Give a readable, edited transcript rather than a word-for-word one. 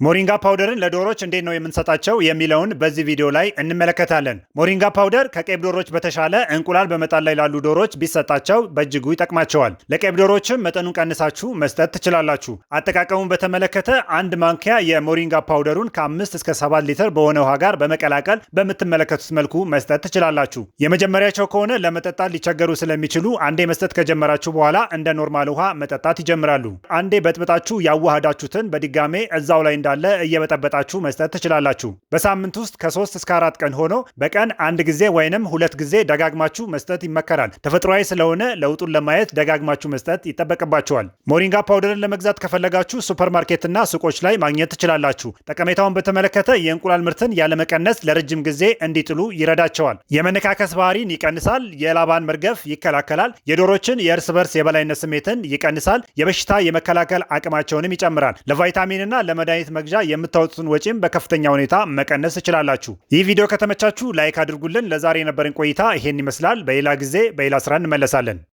ሞሪንጋ ፓውደርን ለዶሮች እንዴት ነው የምንሰጣቸው የሚለውን በዚህ ቪዲዮ ላይ እንመለከታለን። ሞሪንጋ ፓውደር ከቄብ ዶሮች በተሻለ እንቁላል በመጣል ላይ ላሉ ዶሮች ቢሰጣቸው በእጅጉ ይጠቅማቸዋል። ለቄብ ዶሮችም መጠኑን ቀንሳችሁ መስጠት ትችላላችሁ። አጠቃቀሙን በተመለከተ አንድ ማንኪያ የሞሪንጋ ፓውደሩን ከ5 እስከ 7 ሊትር በሆነ ውሃ ጋር በመቀላቀል በምትመለከቱት መልኩ መስጠት ትችላላችሁ። የመጀመሪያቸው ከሆነ ለመጠጣት ሊቸገሩ ስለሚችሉ አንዴ መስጠት ከጀመራችሁ በኋላ እንደ ኖርማል ውሃ መጠጣት ይጀምራሉ። አንዴ በጥብጣችሁ ያዋሃዳችሁትን በድጋሜ እዛው ላይ እንዳለ እየበጠበጣችሁ መስጠት ትችላላችሁ። በሳምንት ውስጥ ከ3 እስከ 4 ቀን ሆኖ በቀን አንድ ጊዜ ወይንም 2 ጊዜ ደጋግማችሁ መስጠት ይመከራል። ተፈጥሯዊ ስለሆነ ለውጡን ለማየት ደጋግማችሁ መስጠት ይጠበቅባችኋል። ሞሪንጋ ፓውደርን ለመግዛት ከፈለጋችሁ ሱፐርማርኬትና ሱቆች ላይ ማግኘት ትችላላችሁ። ጠቀሜታውን በተመለከተ የእንቁላል ምርትን ያለመቀነስ ለረጅም ጊዜ እንዲጥሉ ይረዳቸዋል። የመነካከስ ባህሪን ይቀንሳል። የላባን መርገፍ ይከላከላል። የዶሮችን የእርስ በርስ የበላይነት ስሜትን ይቀንሳል። የበሽታ የመከላከል አቅማቸውንም ይጨምራል። ለቫይታሚንና ለመድኃኒት መግዣ የምታወጡትን ወጪም በከፍተኛ ሁኔታ መቀነስ ትችላላችሁ። ይህ ቪዲዮ ከተመቻችሁ ላይክ አድርጉልን። ለዛሬ የነበረን ቆይታ ይሄን ይመስላል። በሌላ ጊዜ በሌላ ስራ እንመለሳለን።